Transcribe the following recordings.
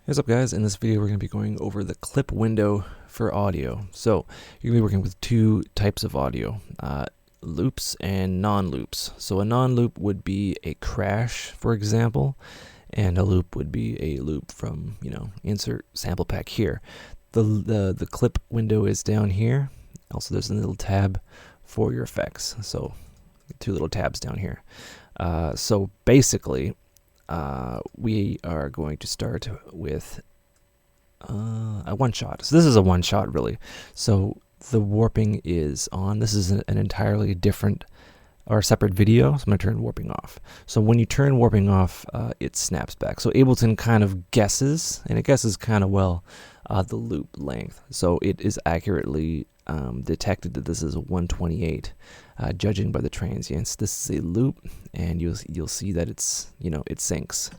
What's up, guys? In this video we're going to be going over the clip window for audio. So you're going to be working with two types of audio, loops and non-loops. So a non-loop would be a crash, for example, and a loop would be a loop from, insert sample pack here. The clip window is down here. Also there's a little tab for your effects. So two little tabs down here. So basically we are going to start with a one shot. So this is a one shot really. So the warping is on. This is an entirely different or separate video. So I'm going to turn warping off. So when you turn warping off, it snaps back. So Ableton kind of guesses, and it guesses kind of well, the loop length. So it is accurately detected that this is a 128, judging by the transients. This is a loop, and you'll see that it's it syncs.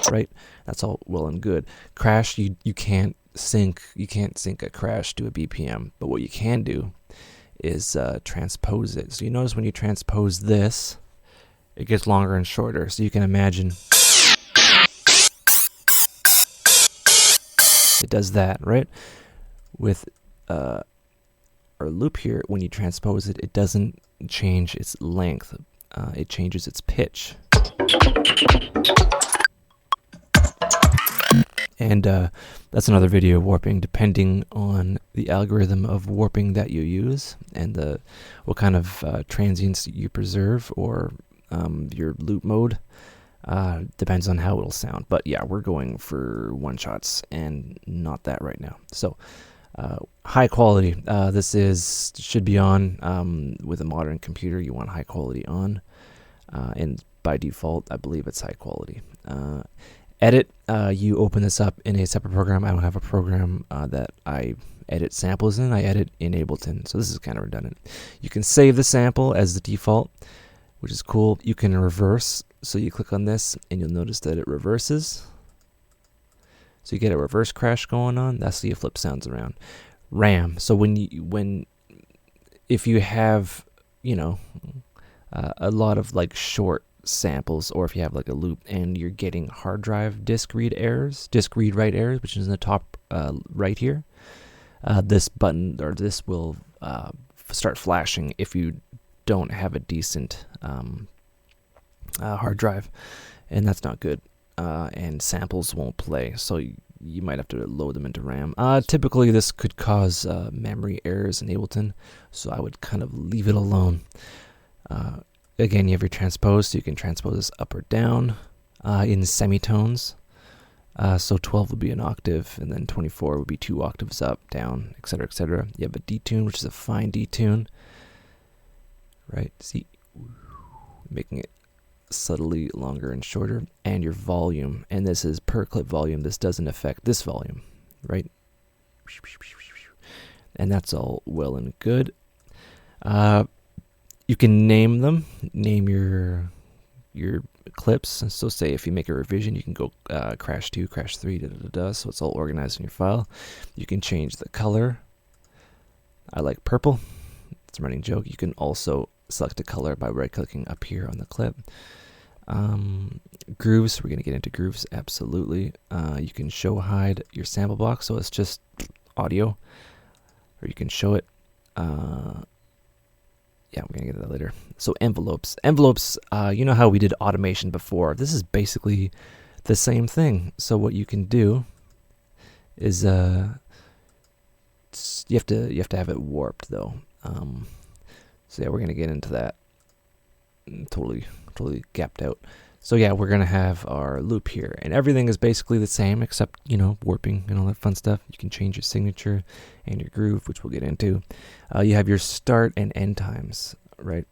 Right, that's all well and good. Crash, you can't sync a crash to a BPM, but what you can do is transpose it. So you notice when you transpose this, it gets longer and shorter. So you can imagine it does that, right? With our loop here, when you transpose it, it doesn't change its length. It changes its pitch. And that's another video, warping, depending on the algorithm of warping that you use and what kind of transients you preserve, or your loop mode. Depends on how it'll sound. But yeah, we're going for one shots and not that right now. So high quality. This should be on. With a modern computer, you want high quality on. And by default, I believe it's high quality. Edit, you open this up in a separate program. I don't have a program that I edit samples in. I edit in Ableton, so this is kind of redundant. You can save the sample as the default, which is cool. You can reverse, so you click on this and you'll notice that it reverses. So you get a reverse crash going on. That's how you flip sounds around. RAM, so if you have a lot of like short samples, or if you have like a loop and you're getting hard drive disk read write errors, which is in the top right here, this button or this will start flashing if you don't have a decent hard drive, and that's not good. And samples won't play, so you might have to load them into RAM. Typically this could cause memory errors in Ableton, so I would kind of leave it alone. Again, you have your transpose, so you can transpose this up or down in semitones. So 12 would be an octave, and then 24 would be 2 octaves up, down, etc., etc. You have a detune, which is a fine detune. Right? See, making it subtly longer and shorter. And your volume, and this is per clip volume. This doesn't affect this volume, right? And that's all well and good. You can name them, name your clips. So say if you make a revision, you can go crash 2, crash 3, so it's all organized in your file. You can change the color. I like purple. It's a running joke. You can also select a color by right-clicking up here on the clip. Grooves, we're going to get into grooves, absolutely. You can show hide your sample box, so it's just audio, or you can show it. Yeah, we're going to get to that later. So envelopes. Envelopes, you know how we did automation before. This is basically the same thing. So what you can do is you have to have it warped though. So yeah, we're going to get into that. Totally gapped out. So yeah, we're going to have our loop here, and everything is basically the same except, warping and all that fun stuff. You can change your signature and your groove, which we'll get into. You have your start and end times, right?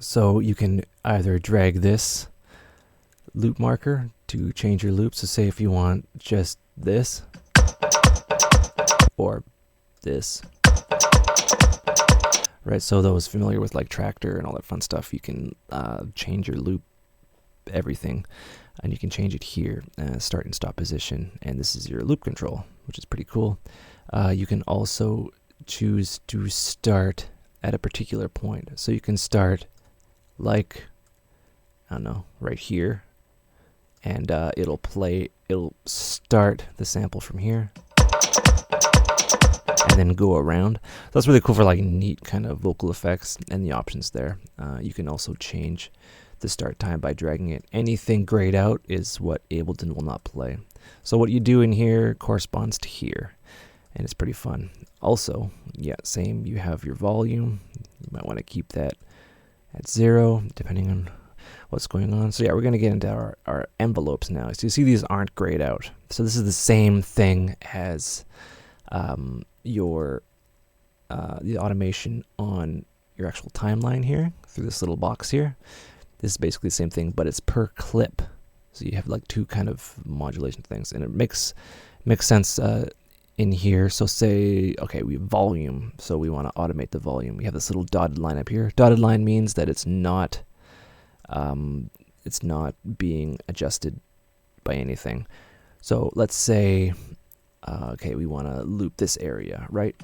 So you can either drag this loop marker to change your loop. So say if you want just this or this. Right, so those familiar with like Tractor and all that fun stuff, you can change your loop, everything, and you can change it here, start and stop position, and this is your loop control, which is pretty cool. You can also choose to start at a particular point, so you can start like, I don't know, right here, and it'll start the sample from here and then go around. So that's really cool for like neat kind of vocal effects, and the options there. You can also change the start time by dragging it. Anything grayed out is what Ableton will not play. So what you do in here corresponds to here, and it's pretty fun. Also, yeah, same, you have your volume. You might want to keep that at 0 depending on what's going on. So yeah, we're going to get into our envelopes now. So you see these aren't grayed out. So this is the same thing as the automation on your actual timeline here through this little box here. This is basically the same thing, but it's per clip. So you have like two kind of modulation things, and it makes sense in here. So say, okay, we have volume, so we want to automate the volume. We have this little dotted line up here. Dotted line means that it's not being adjusted by anything. So let's say, okay, we want to loop this area, right?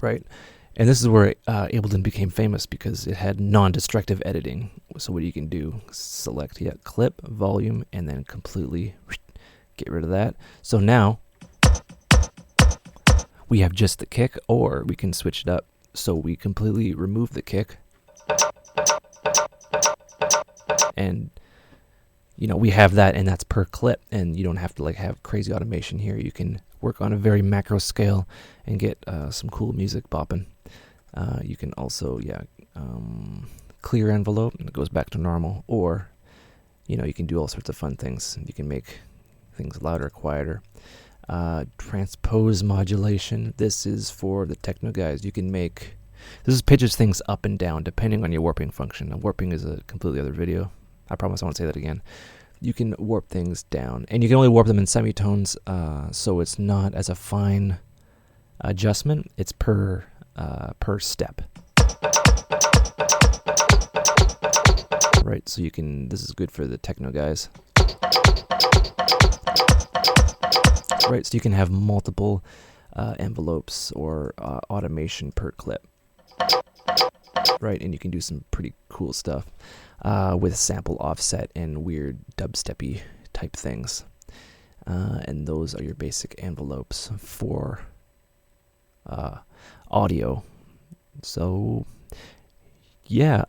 Right. And this is where Ableton became famous, because it had non-destructive editing. So what you can do, select clip, volume, and then completely get rid of that. So now we have just the kick, or we can switch it up. So we completely remove the kick, and we have that, and that's per clip, and you don't have to like have crazy automation here. You can work on a very macro scale and get some cool music bopping. You can also clear envelope, and it goes back to normal, or you can do all sorts of fun things. You can make things louder, quieter. Transpose modulation, this is for the techno guys. This pitches things up and down depending on your warping function. Now, warping is a completely other video. I promise I won't say that again. You can warp things down, and you can only warp them in semitones, so it's not as a fine adjustment. It's per step. Right, so this is good for the techno guys. Right, so you can have multiple envelopes or automation per clip. Right, and you can do some pretty cool stuff with sample offset and weird dubsteppy type things. And those are your basic envelopes for audio. So yeah,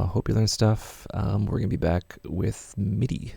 hope you learned stuff. We're gonna be back with MIDI.